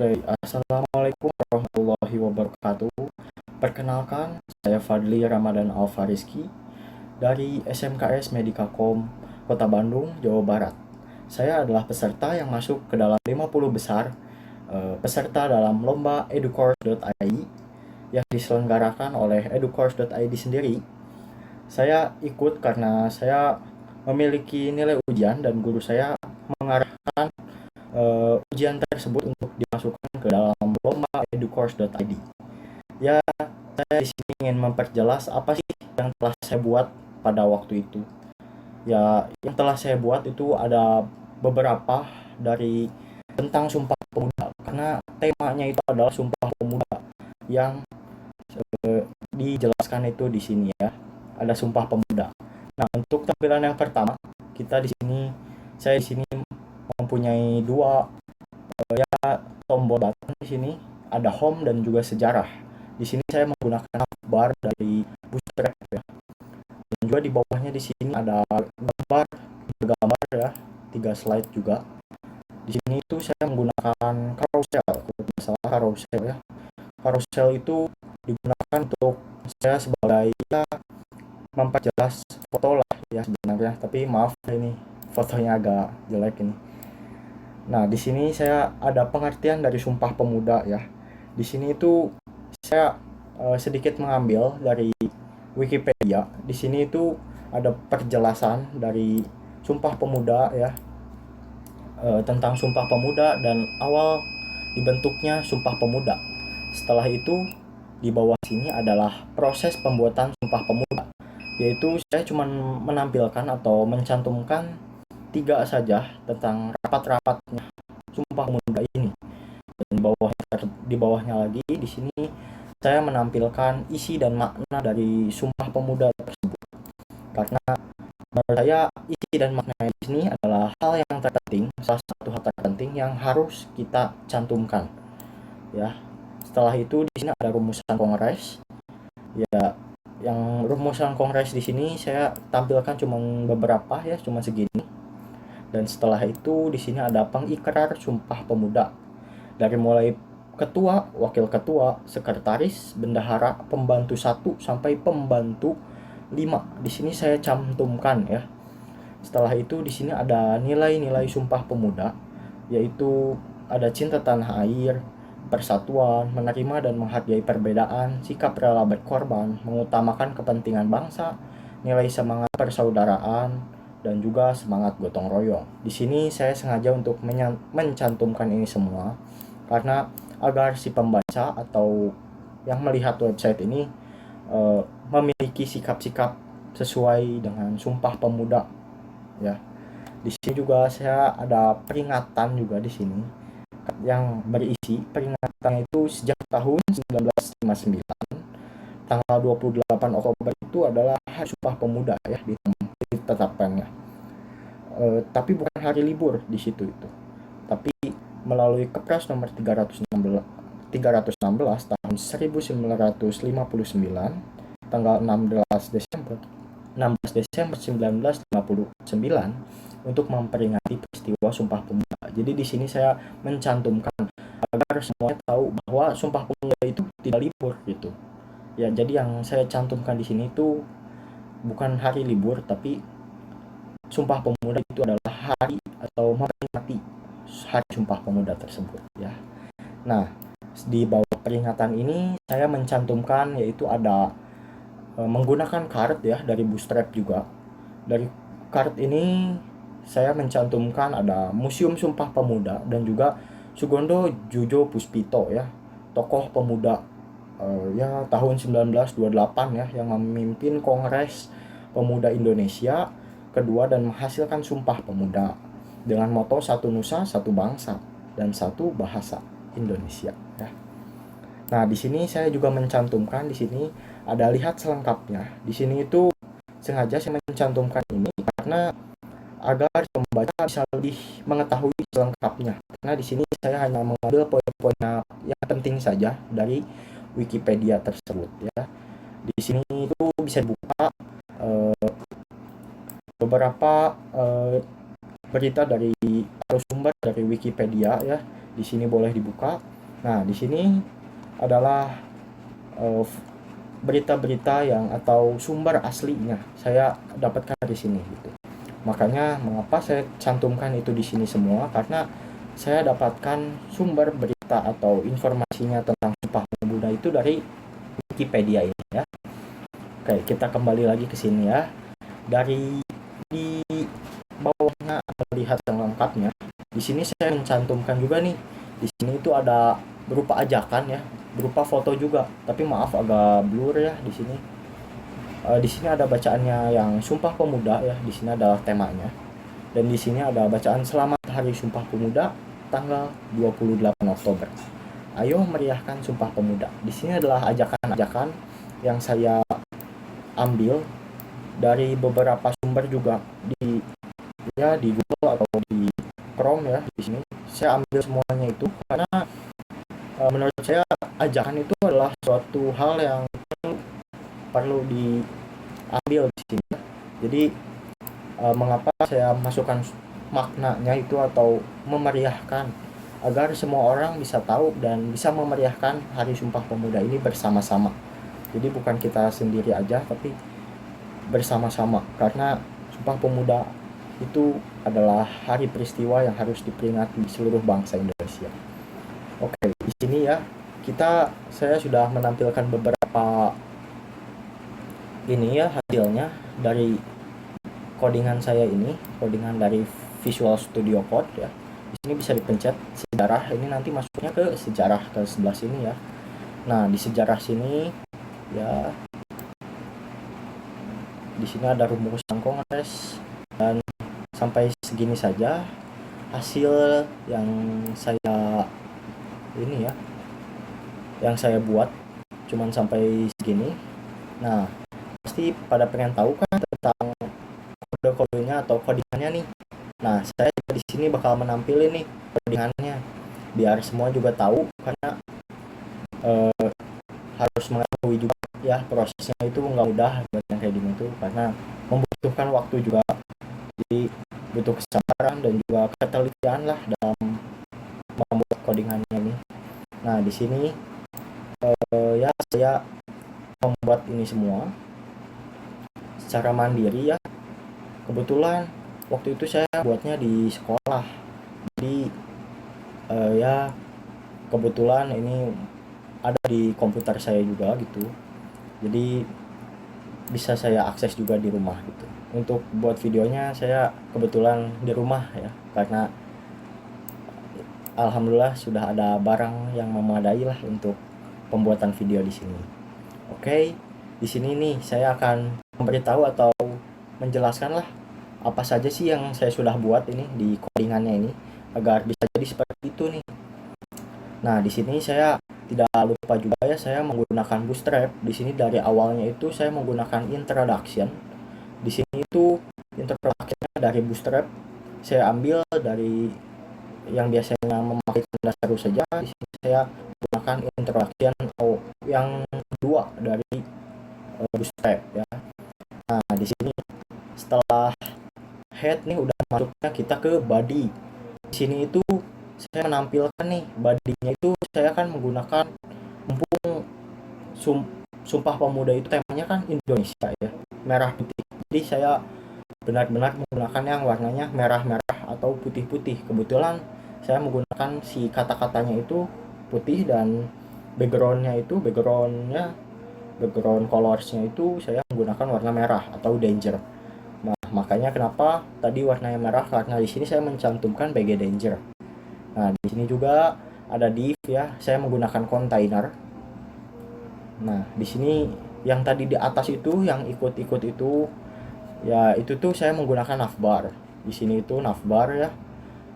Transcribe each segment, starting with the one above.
Oke, Assalamualaikum warahmatullahi wabarakatuh. Perkenalkan, saya Fadli Ramadan Alfariski dari SMKS Medikakom Kota Bandung, Jawa Barat. Saya adalah peserta yang masuk ke dalam 50 besar peserta dalam lomba educourse.id yang diselenggarakan oleh educourse.id sendiri. Saya ikut karena saya memiliki nilai ujian dan guru saya mengarahkan ujian tersebut untuk dimasukkan ke dalam lomba educourse.id. Ya, saya di sini ingin memperjelas apa sih yang telah saya buat pada waktu itu. Ya, yang telah saya buat itu ada beberapa dari tentang Sumpah Pemuda, karena temanya itu adalah Sumpah Pemuda yang dijelaskan itu di sini ya. Ada Sumpah Pemuda. Nah, untuk tampilan yang pertama, saya di sini mempunyai dua tombol button di sini, ada home dan juga sejarah. Di sini saya menggunakan bar dari Bootstrap ya. Dan juga di bawahnya di sini ada gambar ya, 3 slide juga. Di sini itu saya menggunakan carousel, kalau tidak salah carousel ya. Carousel itu digunakan untuk saya sebagai ya, memperjelas foto lah ya sebenarnya, tapi maaf ini fotonya agak jelek ini. Nah, di sini saya ada pengertian dari Sumpah Pemuda ya. Di sini itu saya sedikit mengambil dari Wikipedia. Di sini itu ada perjelasan dari Sumpah Pemuda ya, tentang Sumpah Pemuda dan awal dibentuknya Sumpah Pemuda. Setelah itu di bawah sini adalah proses pembuatan Sumpah Pemuda, yaitu saya cuma menampilkan atau mencantumkan 3 saja tentang rapat-rapatnya Sumpah Pemuda ini. Dan di bawahnya lagi di sini saya menampilkan isi dan makna dari Sumpah Pemuda tersebut. Karena menurut saya isi dan makna di sini adalah hal yang terpenting, salah satu hal terpenting yang harus kita cantumkan. Ya. Setelah itu di sini ada rumusan kongres. Ya, yang rumusan kongres di sini saya tampilkan cuma beberapa ya, cuma segini. Dan setelah itu di sini ada pengikrar Sumpah Pemuda. Dari mulai ketua, wakil ketua, sekretaris, bendahara, pembantu 1 sampai pembantu 5. Di sini saya cantumkan ya. Setelah itu di sini ada nilai-nilai Sumpah Pemuda, yaitu ada cinta tanah air, persatuan, menerima dan menghargai perbedaan, sikap rela berkorban, mengutamakan kepentingan bangsa, nilai semangat persaudaraan, dan juga semangat gotong royong. Di sini saya sengaja untuk mencantumkan ini semua karena agar si pembaca atau yang melihat website ini memiliki sikap-sikap sesuai dengan Sumpah Pemuda ya. Di sini juga saya ada peringatan juga di sini yang berisi peringatannya itu sejak tahun 1959, tanggal 28 Oktober itu adalah Hari Sumpah Pemuda ya ditetapkannya. Tapi bukan hari libur di situ itu. Tapi melalui Kepres nomor 316 tahun 1959 tanggal 16 Desember 1959 untuk memperingati peristiwa Sumpah Pemuda. Jadi di sini saya mencantumkan agar semuanya tahu bahwa Sumpah Pemuda itu tidak libur gitu. Ya, jadi yang saya cantumkan di sini itu bukan hari libur, tapi Sumpah Pemuda itu adalah hari atau memperingati Hari Sumpah Pemuda tersebut ya. Nah, di bawah peringatan ini saya mencantumkan yaitu ada menggunakan card ya dari Bootstrap juga. Dari card ini saya mencantumkan ada Museum Sumpah Pemuda dan juga Sugondo Djojo Puspito ya, tokoh pemuda ya tahun 1928 ya, yang memimpin Kongres Pemuda Indonesia kedua dan menghasilkan Sumpah Pemuda dengan moto satu nusa, satu bangsa, dan satu bahasa Indonesia ya. Nah, di sini saya juga mencantumkan di sini ada lihat selengkapnya. Di sini itu sengaja saya mencantumkan ini karena agar pembaca bisa lebih mengetahui selengkapnya. Karena di sini saya hanya mengambil poin-poin yang penting saja dari Wikipedia tersebut ya. Di sini itu bisa dibuka beberapa berita dari sumber dari Wikipedia ya. Di sini boleh dibuka. Nah, di sini adalah berita-berita yang atau sumber aslinya saya dapatkan di sini gitu. Makanya mengapa saya cantumkan itu di sini semua, karena saya dapatkan sumber berita atau informasinya tentang Sumpah Pemuda itu dari Wikipedia ini ya. Oke, kita kembali lagi ke sini ya. Dari di bawahnya melihat yang lengkapnya. Di sini saya mencantumkan juga nih. Di sini itu ada berupa ajakan ya, berupa foto juga. Tapi maaf agak blur ya di sini. Di sini ada bacaannya yang Sumpah Pemuda ya. Di sini adalah temanya. Dan di sini ada bacaan Selamat Hari Sumpah Pemuda tanggal 28 Oktober. Ayo meriahkan Sumpah Pemuda. Di sini adalah ajakan-ajakan yang saya ambil dari beberapa sumber juga di Google atau di Chrome ya. Di sini saya ambil semuanya itu karena menurut saya ajakan itu adalah suatu hal yang perlu diambil di sini. Jadi mengapa saya masukkan maknanya itu atau memeriahkan agar semua orang bisa tahu dan bisa memeriahkan Hari Sumpah Pemuda ini bersama-sama. Jadi bukan kita sendiri aja tapi bersama-sama, karena Sumpah Pemuda itu adalah hari peristiwa yang harus diperingati seluruh bangsa Indonesia. Oke, di sini ya saya sudah menampilkan beberapa ini ya hasilnya dari codingan saya ini, codingan dari Visual Studio Code ya. Di sini bisa dipencet sejarah, ini nanti masuknya ke sejarah ke sebelah sini ya. Nah, di sejarah sini ya, di sini ada rumusan kongres dan sampai segini saja hasil yang saya ini ya, yang saya buat cuman sampai segini. Nah, pasti pada pengen tahu kan tentang kode-kodenya atau codingannya nih. Nah, saya di sini bakal menampilin nih codingannya biar semua juga tahu, karena harus mengetahui juga ya prosesnya itu nggak mudah buat yang kayak gini tuh, karena membutuhkan waktu juga. Jadi butuh kesabaran dan juga ketelitian lah dalam membuat codingannya ini. Nah, di sini ya saya membuat ini semua secara mandiri ya. Kebetulan waktu itu saya buatnya di sekolah. Jadi ya kebetulan ini ada di komputer saya juga gitu. Jadi bisa saya akses juga di rumah gitu. Untuk buat videonya saya kebetulan di rumah ya, karena alhamdulillah sudah ada barang yang memadai lah untuk pembuatan video di sini. Oke, di sini nih saya akan memberitahu atau menjelaskan lah apa saja sih yang saya sudah buat ini di codingannya ini agar bisa jadi seperti itu nih. Nah, di sini saya tidak lupa juga ya, saya menggunakan Bootstrap. Di sini dari awalnya itu saya menggunakan introduction. Di sini itu introduction dari Bootstrap saya ambil dari yang biasanya memakai tanda seru saja. Di sini saya gunakan introduction atau yang kedua dari Bootstrap ya. Nah, di sini setelah head nih udah masuknya kita ke body. Di sini itu saya menampilkan nih body-nya itu saya kan menggunakan mumpung Sumpah Pemuda itu temanya kan Indonesia ya, merah putih. Jadi saya benar-benar menggunakan yang warnanya merah-merah atau putih-putih. Kebetulan saya menggunakan si kata-katanya itu putih dan background colorsnya itu saya menggunakan warna merah atau danger. Nah, makanya kenapa tadi warnanya merah, karena di sini saya mencantumkan BG Danger. Nah, di sini juga ada div ya, saya menggunakan container. Nah, di sini yang tadi di atas itu yang ikut-ikut itu ya, itu tuh saya menggunakan navbar. Di sini itu navbar ya.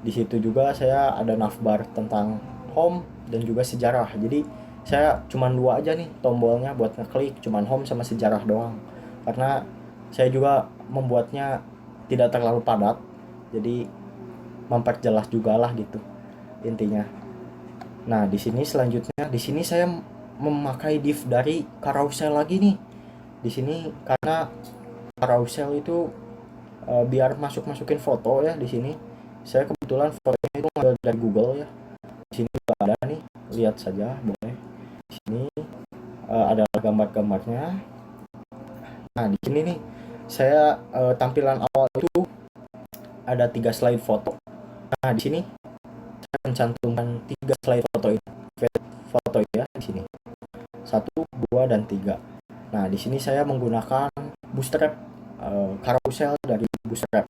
Di situ juga saya ada navbar tentang home dan juga sejarah. Jadi saya cuman dua aja nih tombolnya buat ngeklik, cuman home sama sejarah doang. Karena saya juga membuatnya tidak terlalu padat. Jadi memperjelas juga lah gitu intinya. Nah, di sini selanjutnya di sini saya memakai div dari carousel lagi nih. Di sini karena carousel itu biar masukin foto ya. Di sini saya kebetulan fotonya itu ngambil dari Google ya. juga ada nih, lihat saja boleh. Di sini ada gambar-gambarnya. Nah, di sini nih saya tampilan awal itu ada 3 slide foto. Nah, di sini saya mencantumkan 3 slide foto ini. Foto ya di sini. 1, 2, dan 3. Nah, di sini saya menggunakan bootstrap, carousel dari bootstrap.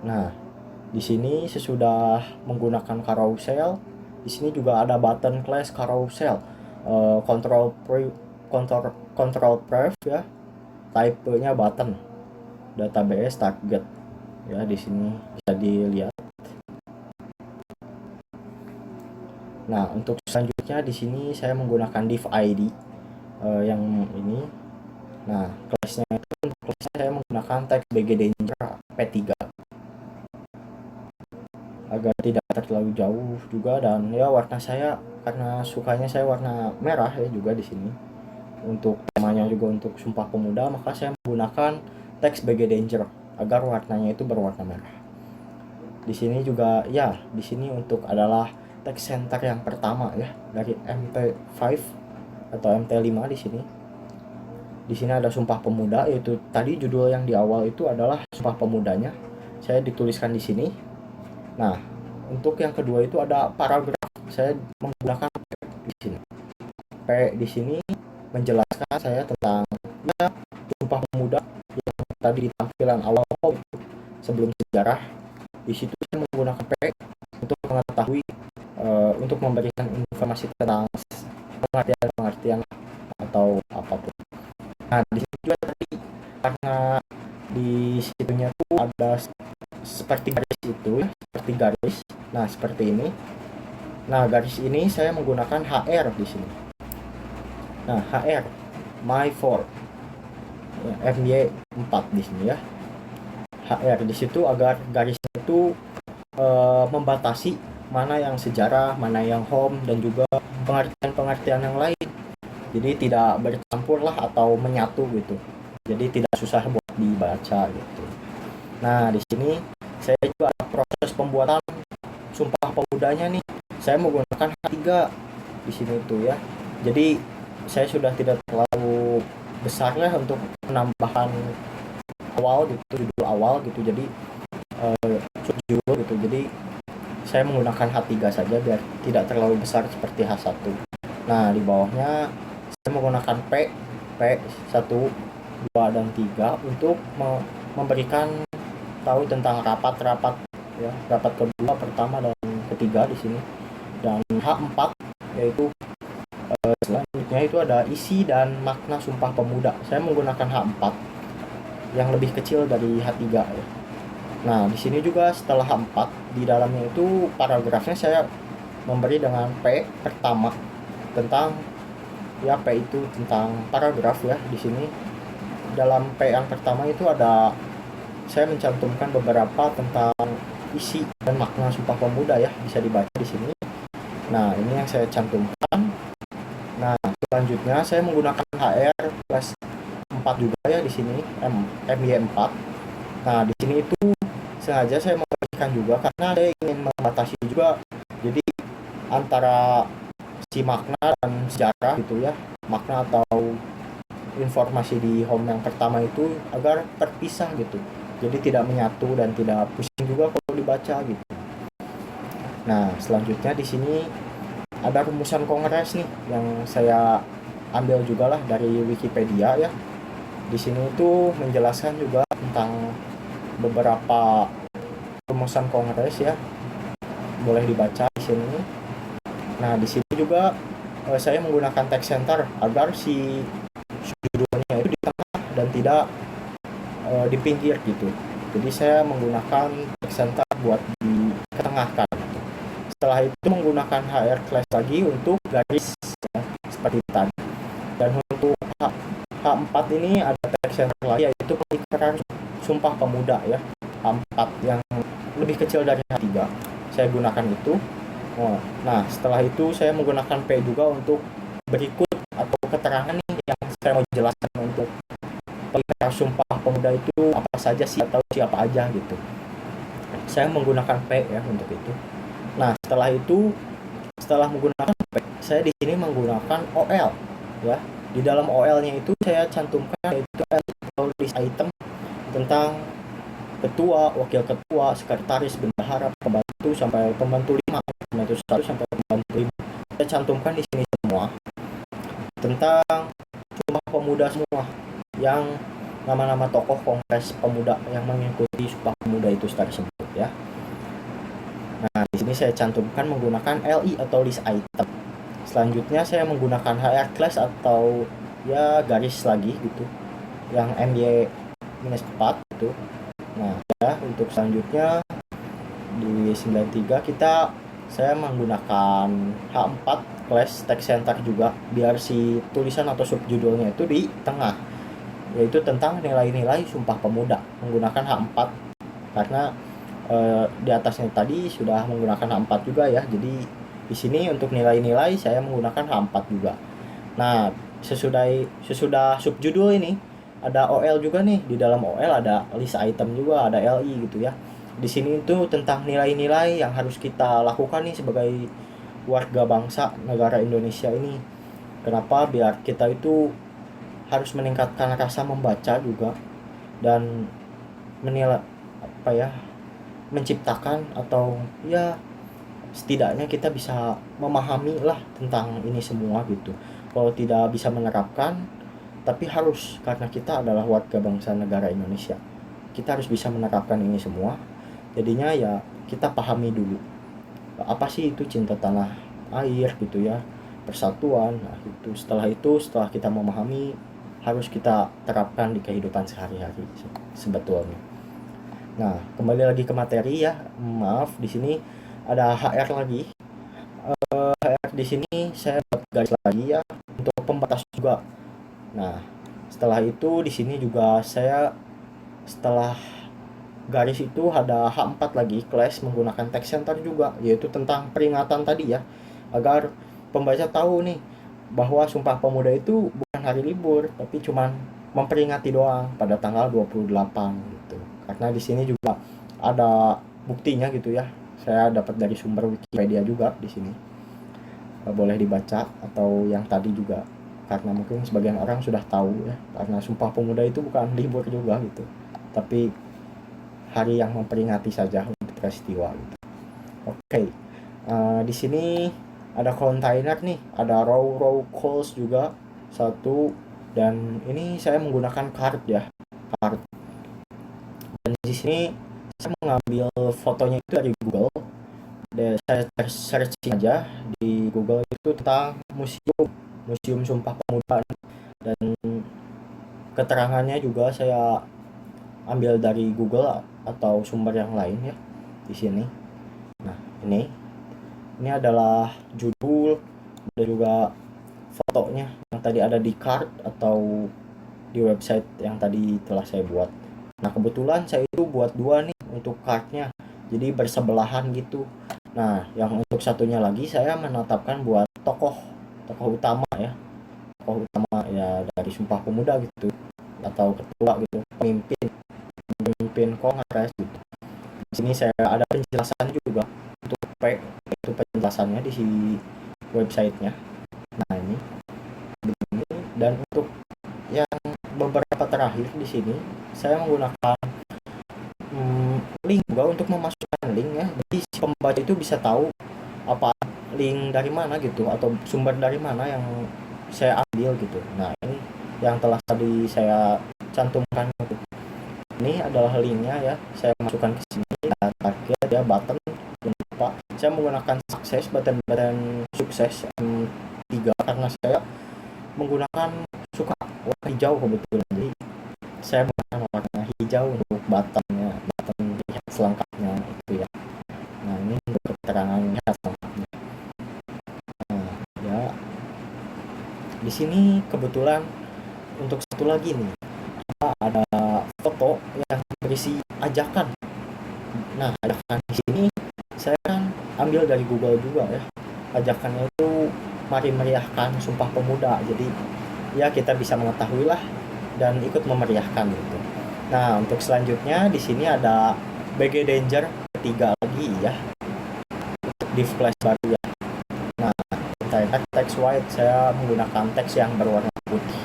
Nah, di sini sesudah menggunakan carousel, di sini juga ada button class carousel, control pref ya, type-nya button, database target ya, di sini bisa dilihat. Nah, untuk selanjutnya di sini saya menggunakan div ID yang ini. Nah, class-nya itu untuk class saya menggunakan text bgdanger p3 agar tidak terlalu jauh juga, dan ya warna saya karena sukanya saya warna merah ya juga di sini. Untuk temanya juga untuk Sumpah Pemuda, maka saya menggunakan text bgdanger agar warnanya itu berwarna merah. Di sini juga ya, di sini untuk adalah text center yang pertama ya dari MT5 atau MT5 di sini. Di sini ada Sumpah Pemuda, yaitu tadi judul yang di awal itu adalah Sumpah Pemudanya. Saya dituliskan di sini. Nah, untuk yang kedua itu ada paragraf. Saya menggunakan P di sini. P di sini menjelaskan saya tentang ya Sumpah Pemuda yang tadi di tampilan awal sebelum sejarah. Di situ saya menggunakan P untuk mengetahui untuk memberikan informasi tentang pengertian atau apapun. Nah, di situ juga tadi karena di situnya tuh ada seperti garis itu ya, seperti garis. Nah, seperti ini. Nah, garis ini saya menggunakan HR di sini. Nah, HR my4 ya, MY4 di sini ya. HR di situ agar garisnya itu membatasi mana yang sejarah, mana yang home, dan juga pengertian-pengertian yang lain. Jadi tidak bercampur lah atau menyatu gitu. Jadi tidak susah buat dibaca gitu. Nah, di sini saya juga ada proses pembuatan Sumpah Pemudanya nih. Saya menggunakan H3 di sini tuh ya. Jadi saya sudah tidak terlalu besar lah untuk menambahkan awal gitu, judul awal gitu. Jadi judul gitu. Jadi saya menggunakan H3 saja biar tidak terlalu besar seperti H1. Nah, di bawahnya saya menggunakan P 1, 2, dan 3 untuk memberikan tahu tentang rapat-rapat ya, rapat kedua, pertama, dan ketiga di sini. Dan H4 yaitu selanjutnya itu ada isi dan makna Sumpah Pemuda. Saya menggunakan H4 yang lebih kecil dari H3 ya. Nah, di sini juga setelah H4 di dalamnya itu paragrafnya saya memberi dengan P pertama tentang ya, P itu tentang paragraf ya. Di sini dalam P yang pertama itu ada saya mencantumkan beberapa tentang isi dan makna Sumpah Pemuda ya, bisa dibaca di sini. Nah, ini yang saya cantumkan. Nah, selanjutnya saya menggunakan HR plus 4 juga ya di sini, MY4. Nah, di sini itu sengaja saya memberikan juga karena saya ingin membatasi juga. Jadi antara si makna dan sejarah gitu ya, makna atau informasi di home yang pertama itu agar terpisah gitu. Jadi tidak menyatu dan tidak pusing juga kalau dibaca gitu. Nah, selanjutnya di sini ada rumusan kongres nih yang saya ambil juga lah dari Wikipedia ya. Di sini itu menjelaskan juga tentang beberapa rumusan kongres ya. Boleh dibaca di sini. Nah, di sini juga saya menggunakan text center agar si judulnya itu di tengah dan tidak di pinggir gitu. Jadi saya menggunakan text center buat ditengahkan. Setelah itu menggunakan HR class lagi untuk garis ya, seperti tadi. Dan untuk H4 ini ada text center lagi, yaitu pengikaran Sumpah Pemuda ya. H4 yang lebih kecil dari H3. Saya gunakan itu. Nah, setelah itu saya menggunakan P juga untuk berikut atau keterangan nih yang saya mau jelaskan untuk pengikaran Sumpah Pemuda itu apa saja sih atau siapa aja gitu. saya menggunakan P ya untuk itu. Nah, setelah menggunakan P, saya di sini menggunakan OL ya. Di dalam OL-nya itu saya cantumkan yaitu list item tentang ketua, wakil ketua, sekretaris, bendahara, pembantu sampai pembantu 5, pembantu 1 sampai pembantu 5. Saya cantumkan di sini semua tentang Sumpah Pemuda semua yang nama-nama tokoh Kongres Pemuda yang mengikuti Sumpah Pemuda itu tersebut ya. Nah, di sini saya cantumkan menggunakan LI atau list item. Selanjutnya saya menggunakan HR class atau ya garis lagi gitu, yang MY-4 itu. Nah, ya untuk selanjutnya di 93 saya menggunakan H4 class text center juga, biar si tulisan atau subjudulnya itu di tengah, yaitu tentang nilai-nilai Sumpah Pemuda menggunakan H4 karena di atasnya tadi sudah menggunakan H4 juga ya. Jadi di sini untuk nilai-nilai saya menggunakan H4 juga. Nah, sesudah subjudul ini ada OL juga nih. Di dalam OL ada list item juga, ada LI gitu ya. Di sini itu tentang nilai-nilai yang harus kita lakukan nih sebagai warga bangsa negara Indonesia ini. Kenapa? Biar kita itu harus meningkatkan rasa membaca juga dan menilai menciptakan atau ya setidaknya kita bisa memahami lah tentang ini semua gitu. Kalau tidak bisa menerapkan, tapi harus, karena kita adalah warga bangsa negara Indonesia, kita harus bisa menerapkan ini semua. Jadinya ya kita pahami dulu apa sih itu cinta tanah air gitu ya, persatuan. Nah, setelah kita memahami, harus kita terapkan di kehidupan sehari-hari sebetulnya. Nah, kembali lagi ke materi ya. Maaf, di sini ada HR lagi. HR di sini saya buat garis lagi ya untuk pembatas juga. Nah, setelah itu di sini juga saya setelah garis itu ada H4 lagi class menggunakan text center juga, yaitu tentang peringatan tadi ya, agar pembaca tahu nih bahwa Sumpah Pemuda itu bukan hari libur, tapi cuman memperingati doang pada tanggal 28 gitu. Karena di sini juga ada buktinya gitu ya. Saya dapat dari sumber Wikipedia juga di sini. Boleh dibaca, atau yang tadi juga, karena mungkin sebagian orang sudah tahu ya, karena Sumpah Pemuda itu bukan libur juga gitu, tapi hari yang memperingati saja untuk peristiwa gitu. Oke. Di sini ada kontainer nih, ada raw calls juga satu, dan ini saya menggunakan card ya, card. Dan di sini saya mengambil fotonya itu dari Google. Dan saya searching aja di Google itu tentang museum Sumpah Pemuda, dan keterangannya juga saya ambil dari Google atau sumber yang lain ya di sini. Nah, ini adalah judul dan juga fotonya yang tadi ada di card atau di website yang tadi telah saya buat. Nah, kebetulan saya itu buat 2 nih untuk cardnya, jadi bersebelahan gitu. Nah, yang untuk satunya lagi saya menetapkan buat tokoh utama ya, tokoh utama ya dari Sumpah Pemuda gitu, atau ketua gitu, pemimpin kongres gitu. Di sini saya ada penjelasan juga untuk itu penjelasannya di websitenya. Nah, ini begini. Dan untuk yang beberapa terakhir di sini saya menggunakan link juga untuk memasukkan link ya. Jadi si pembaca itu bisa tahu apa link dari mana gitu, atau sumber dari mana yang saya ambil gitu. Nah, ini yang telah tadi saya cantumkan gitu. Ini adalah linknya ya, saya masukkan ke sini. Dan target ya, button, jangan lupa saya menggunakan button sukses M3 karena saya menggunakan suka warna hijau kebetulan, jadi saya menggunakan warna hijau untuk buttonnya, button lihat selengkapnya itu ya. Nah, ini untuk keterangan lihat selengkapnya. Nah, ya di sini kebetulan untuk satu lagi nih ada foto yang berisi ajakan. Nah, ajakan di sini saya kan ambil dari Google juga ya. Ajakannya itu mari meriahkan Sumpah Pemuda. Jadi ya kita bisa mengetahui lah dan ikut memeriahkan gitu. Nah, untuk selanjutnya di sini ada BG Danger ketiga lagi ya, di flash baru ya. Nah, internet text white, saya menggunakan teks yang berwarna putih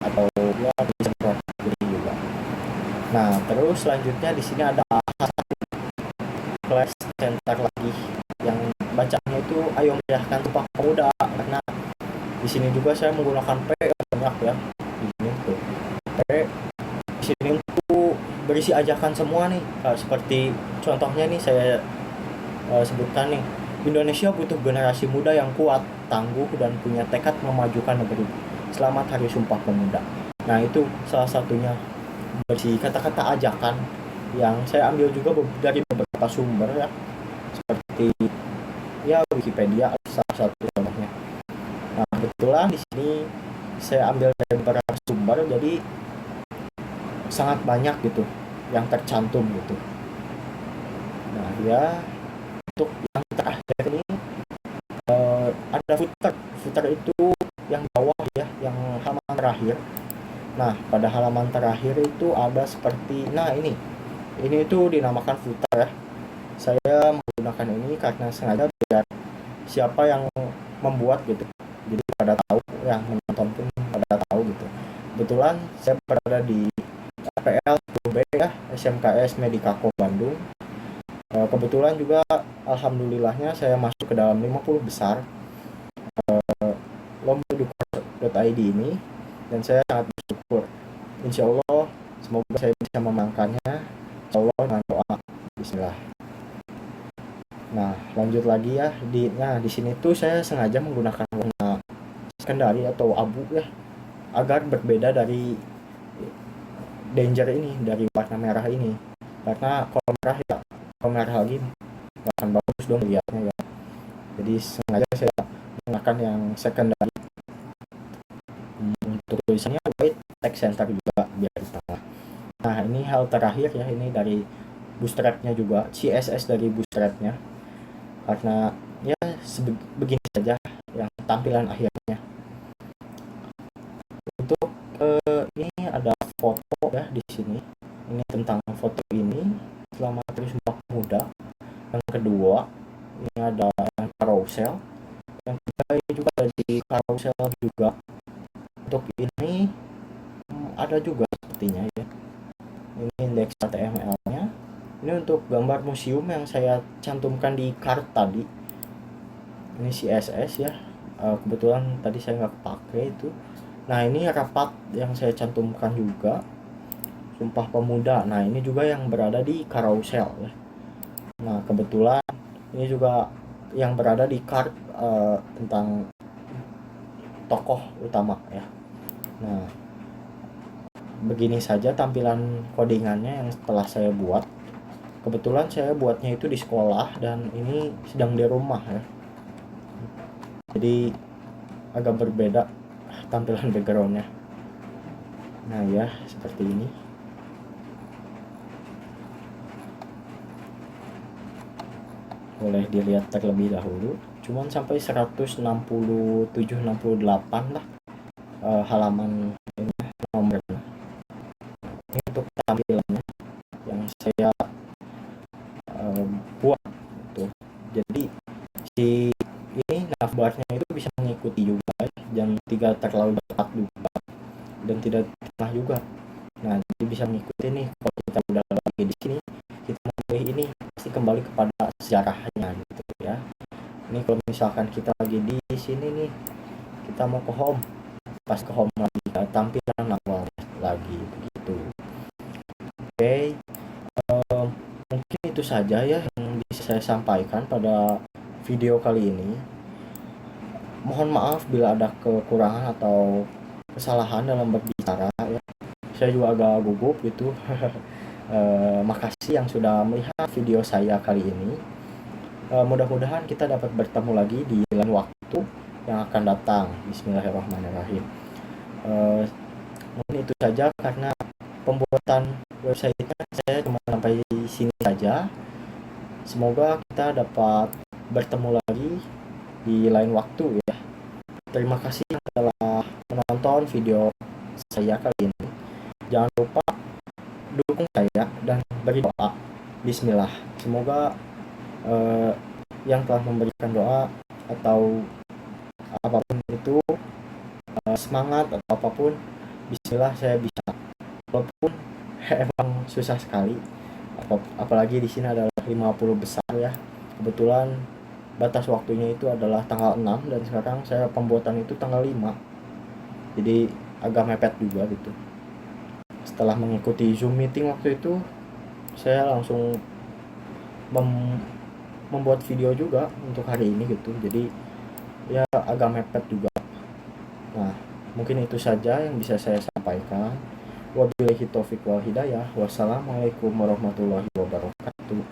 atau ya bisa berwarna putih juga. Nah, terus selanjutnya di sini ada flash center lagi yang bacanya itu ayo meriahkan Sumpah Pemuda, karena di sini juga saya menggunakan P banyak ya. Di sini tuh P, di sini tuh berisi ajakan semua nih. Seperti contohnya nih saya sebutkan nih, Indonesia butuh generasi muda yang kuat, tangguh, dan punya tekad memajukan negeri. Selamat Hari Sumpah Pemuda. Nah, itu salah satunya berisi kata-kata ajakan yang saya ambil juga dari beberapa sumber ya, seperti ya Wikipedia salah satu contohnya. Nah, kebetulan di sini saya ambil dari beberapa sumber, jadi sangat banyak gitu yang tercantum gitu. Nah, ya untuk yang terakhir ini ada footer itu yang bawah ya, yang halaman terakhir. Nah, pada halaman terakhir itu ada seperti, nah ini itu dinamakan footer ya. Saya menggunakan ini karena sengaja biar siapa yang membuat gitu, jadi pada tahu, yang menonton pun pada tahu gitu. Kebetulan saya berada di PL B ya, SMKS Medikako Bandung. Kebetulan juga alhamdulillahnya saya masuk ke dalam 50 besar lomba.id ini, dan saya sangat bersyukur. Insya Allah semoga saya bisa memenangkannya, insya Allah, dengan doa. Bismillah. Nah, lanjut lagi ya, di sini tuh saya sengaja menggunakan warna sekundari atau abu ya, agar berbeda dari danger ini, dari warna merah ini. Karena kalau merah lagi nggak akan bagus dong lihatnya ya. Jadi sengaja saya menggunakan yang secondary. Untuk tulisannya white, text center juga biar di tengah. Nah, ini hal terakhir ya, ini dari bootstrapnya juga, CSS dari bootstrapnya. Karena ya begini saja yang tampilan akhirnya. Untuk ini ada foto ya di sini. Ini tentang foto ini, Selamat Hari Sumpah Pemuda. Yang kedua, ini ada yang carousel. Yang ketiga ini juga ada di carousel juga. Untuk ini ada juga sepertinya ya. Ini indeks HTML-nya. Ini untuk gambar museum yang saya cantumkan di card tadi. Ini CSS ya. Kebetulan tadi saya nggak pakai itu. Nah, ini rapat yang saya cantumkan juga, Sumpah Pemuda. Nah, ini juga yang berada di carousel ya. Nah, kebetulan ini juga yang berada di card tentang tokoh utama ya. Nah, begini saja tampilan codingannya yang telah saya buat. Kebetulan saya buatnya itu di sekolah dan ini sedang di rumah ya. Jadi agak berbeda tampilan backgroundnya. Nah ya, seperti ini. Boleh dilihat terlebih dahulu. Cuman sampai 167-68 lah halaman ini nomornya. Ini untuk tampilannya yang saya buat itu. Jadi si ini navbarnya itu bisa mengikuti juga ya, dan tidak terlalu dekat juga dan tidak tengah juga. Nah, jadi bisa mengikuti nih, kalau kita udah lagi di sini, kita memilih ini pasti kembali kepada sejarahnya gitu ya. Ini kalau misalkan kita lagi di sini nih, kita mau ke home, pas ke home lagi tampilan awal lagi begitu. Oke, mungkin itu saja ya yang bisa saya sampaikan pada video kali ini. Mohon maaf bila ada kekurangan atau kesalahan dalam berbicara ya. Saya juga agak gugup gitu. Makasih yang sudah melihat video saya kali ini. Mudah-mudahan kita dapat bertemu lagi di lain waktu yang akan datang. Bismillahirrahmanirrahim. Mungkin itu saja karena pembuatan website-nya saya cuma sampai sini saja. Semoga kita dapat bertemu lagi di lain waktu ya. Terima kasih yang telah menonton video saya kali ini. Jangan lupa dukung saya dan beri doa Bismillah, semoga yang telah memberikan doa atau apapun itu, semangat atau apapun, Bismillah saya bisa, walaupun emang susah sekali, apalagi di sini adalah 50 besar ya. Kebetulan batas waktunya itu adalah tanggal 6 dan sekarang saya pembuatan itu tanggal 5, jadi agak mepet juga gitu. Setelah mengikuti Zoom meeting waktu itu, saya langsung membuat video juga untuk hari ini gitu, jadi ya agak mepet juga. Nah, mungkin itu saja yang bisa saya sampaikan. Wabillahi taufiq wal hidayah. Wassalamualaikum warahmatullahi wabarakatuh.